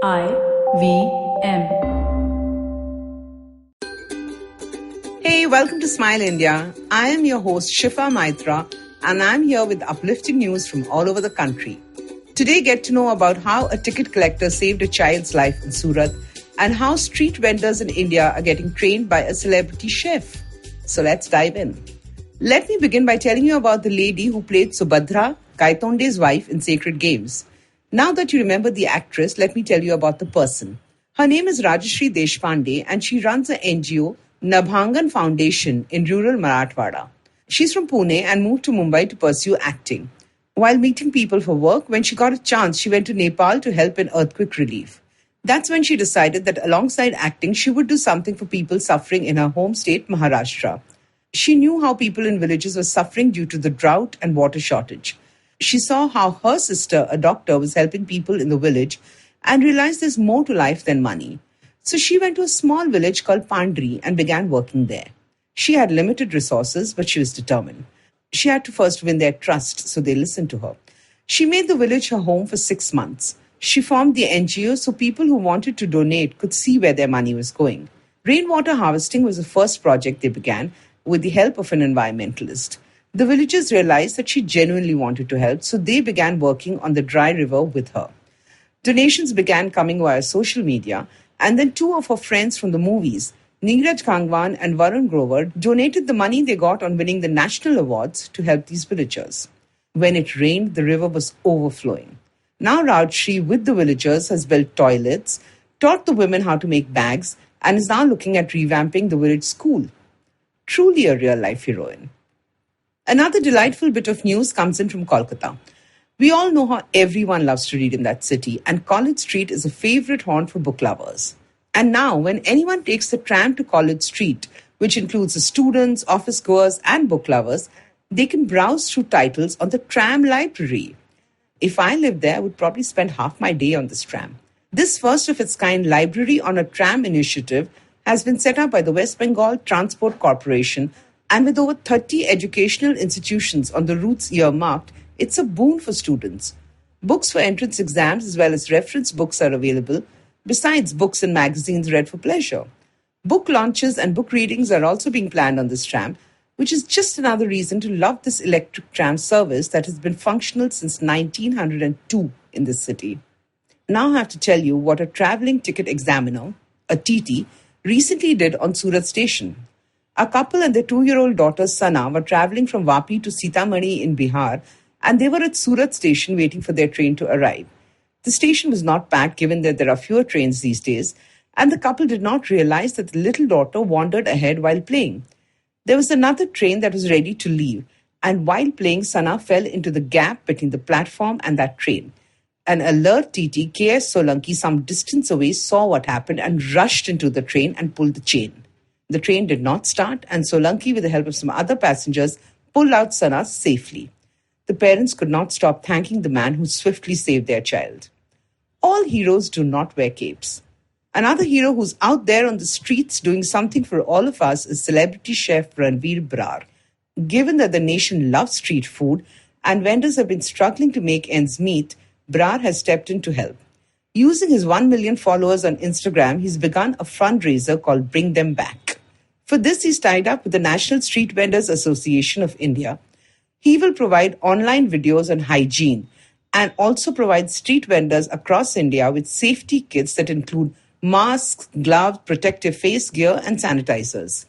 IVM. Hey, welcome to Smile India. I am your host Shifa Maitra, and I'm here with uplifting news from all over the country. Today, get to know about how a ticket collector saved a child's life in Surat and how street vendors in India are getting trained by a celebrity chef. So let's dive in. Let me begin by telling you about the lady who played Subhadra, Kaitonde's wife in Sacred Games. Now that you remember the actress, let me tell you about the person. Her name is Rajshri Deshpande and she runs an NGO, Nabhangan Foundation, in rural Marathwada. She's from Pune and moved to Mumbai to pursue acting. While meeting people for work, when she got a chance, she went to Nepal to help in earthquake relief. That's when she decided that alongside acting, she would do something for people suffering in her home state, Maharashtra. She knew how people in villages were suffering due to the drought and water shortage. She saw how her sister, a doctor, was helping people in the village and realized there's more to life than money. So she went to a small village called Pandri and began working there. She had limited resources, but she was determined. She had to first win their trust, so they listened to her. She made the village her home for 6 months. She formed the NGO so people who wanted to donate could see where their money was going. Rainwater harvesting was the first project they began with the help of an environmentalist. The villagers realized that she genuinely wanted to help, so they began working on the dry river with her. Donations began coming via social media, and then two of her friends from the movies, Neeraj Kangwan and Varun Grover, donated the money they got on winning the national awards to help these villagers. When it rained, the river was overflowing. Now Rajshri, with the villagers, has built toilets, taught the women how to make bags, and is now looking at revamping the village school. Truly a real-life heroine. Another delightful bit of news comes in from Kolkata. We all know how everyone loves to read in that city, and College Street is a favorite haunt for book lovers. And now, when anyone takes the tram to College Street, which includes the students, office goers, and book lovers, they can browse through titles on the tram library. If I lived there, I would probably spend half my day on this tram. This first of its kind library on a tram initiative has been set up by the West Bengal Transport Corporation, and with over 30 educational institutions on the routes earmarked, it's a boon for students. Books for entrance exams as well as reference books are available, besides books and magazines read for pleasure. Book launches and book readings are also being planned on this tram, which is just another reason to love this electric tram service that has been functional since 1902 in this city. Now I have to tell you what a travelling ticket examiner, a TT, recently did on Surat station. A couple and their 2-year-old daughter Sana were travelling from Vapi to Sitamarhi in Bihar, and they were at Surat station waiting for their train to arrive. The station was not packed given that there are fewer trains these days, and the couple did not realize that the little daughter wandered ahead while playing. There was another train that was ready to leave, and while playing, Sana fell into the gap between the platform and that train. An alert TT, KS Solanki, some distance away, saw what happened and rushed into the train and pulled the chain. The train did not start, and Solanki, with the help of some other passengers, pulled out Sana safely. The parents could not stop thanking the man who swiftly saved their child. All heroes do not wear capes. Another hero who's out there on the streets doing something for all of us is celebrity chef Ranveer Brar. Given that the nation loves street food and vendors have been struggling to make ends meet, Brar has stepped in to help. Using his 1 million followers on Instagram, he's begun a fundraiser called Bring Them Back. For this, he's tied up with the National Street Vendors Association of India. He will provide online videos on hygiene and also provide street vendors across India with safety kits that include masks, gloves, protective face gear, and sanitizers.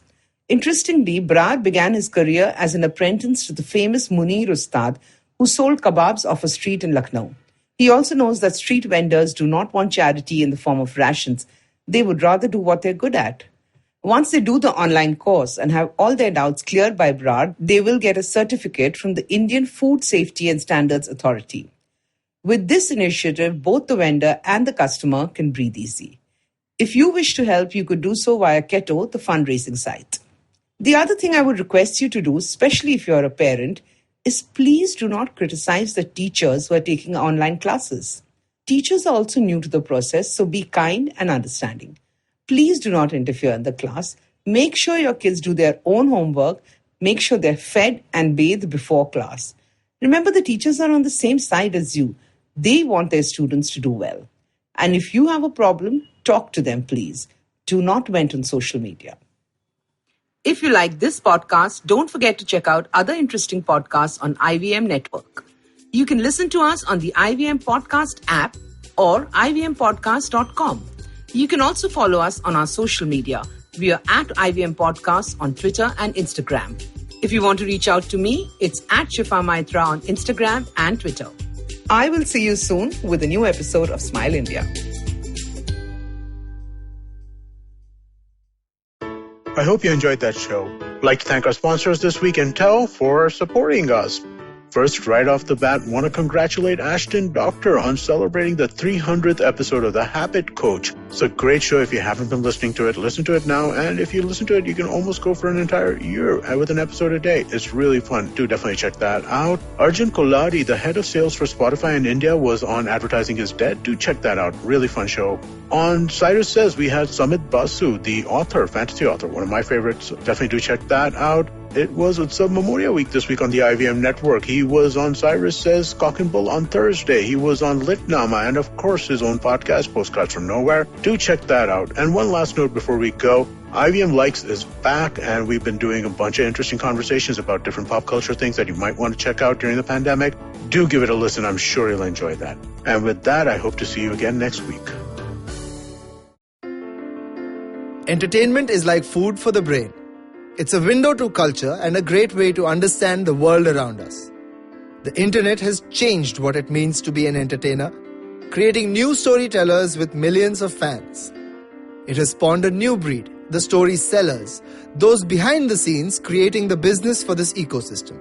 Interestingly, Brar began his career as an apprentice to the famous Munir Ustad, who sold kebabs off a street in Lucknow. He also knows that street vendors do not want charity in the form of rations. They would rather do what they're good at. Once they do the online course and have all their doubts cleared by Brar, they will get a certificate from the Indian Food Safety and Standards Authority. With this initiative, both the vendor and the customer can breathe easy. If you wish to help, you could do so via Keto, the fundraising site. The other thing I would request you to do, especially if you're a parent, is please do not criticize the teachers who are taking online classes. Teachers are also new to the process, so be kind and understanding. Please do not interfere in the class. Make sure your kids do their own homework. Make sure they're fed and bathed before class. Remember, the teachers are on the same side as you. They want their students to do well. And if you have a problem, talk to them, please. Do not vent on social media. If you like this podcast, don't forget to check out other interesting podcasts on IVM Network. You can listen to us on the IVM Podcast app or ivmpodcast.com. You can also follow us on our social media. We are at IVM Podcasts on Twitter and Instagram. If you want to reach out to me, it's at Shifa Maitra on Instagram and Twitter. I will see you soon with a new episode of Smile India. I hope you enjoyed that show. I'd like to thank our sponsors this week, Intel, for supporting us. First, right off the bat, want to congratulate Ashton Doctor on celebrating the 300th episode of The Habit Coach. It's a great show. If you haven't been listening to it, listen to it now. And if you listen to it, you can almost go for an entire year with an episode a day. It's really fun. Do definitely check that out. Arjun Koladi, the head of sales for Spotify in India, was on Advertising is Dead. Do check that out. Really fun show. On Cyrus Says, we had Samit Basu, the author, fantasy author, one of my favorites. Definitely do check that out. It was Utsav Memorial Week this week on the IVM Network. He was on Cyrus Says Cock and Bull on Thursday. He was on Litnama and, of course, his own podcast, Postcards from Nowhere. Do check that out. And one last note before we go. IVM Likes is back, and we've been doing a bunch of interesting conversations about different pop culture things that you might want to check out during the pandemic. Do give it a listen. I'm sure you'll enjoy that. And with that, I hope to see you again next week. Entertainment is like food for the brain. It's a window to culture and a great way to understand the world around us. The internet has changed what it means to be an entertainer, creating new storytellers with millions of fans. It has spawned a new breed, the story-sellers, those behind the scenes creating the business for this ecosystem.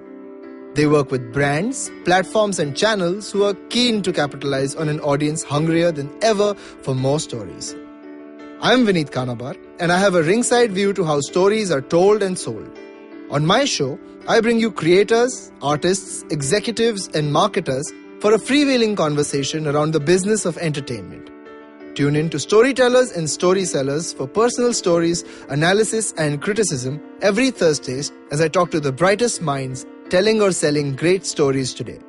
They work with brands, platforms and channels who are keen to capitalize on an audience hungrier than ever for more stories. I'm Vineet Kanabar, and I have a ringside view to how stories are told and sold. On my show, I bring you creators, artists, executives, and marketers for a freewheeling conversation around the business of entertainment. Tune in to Storytellers and Storysellers for personal stories, analysis, and criticism every Thursdays as I talk to the brightest minds telling or selling great stories today.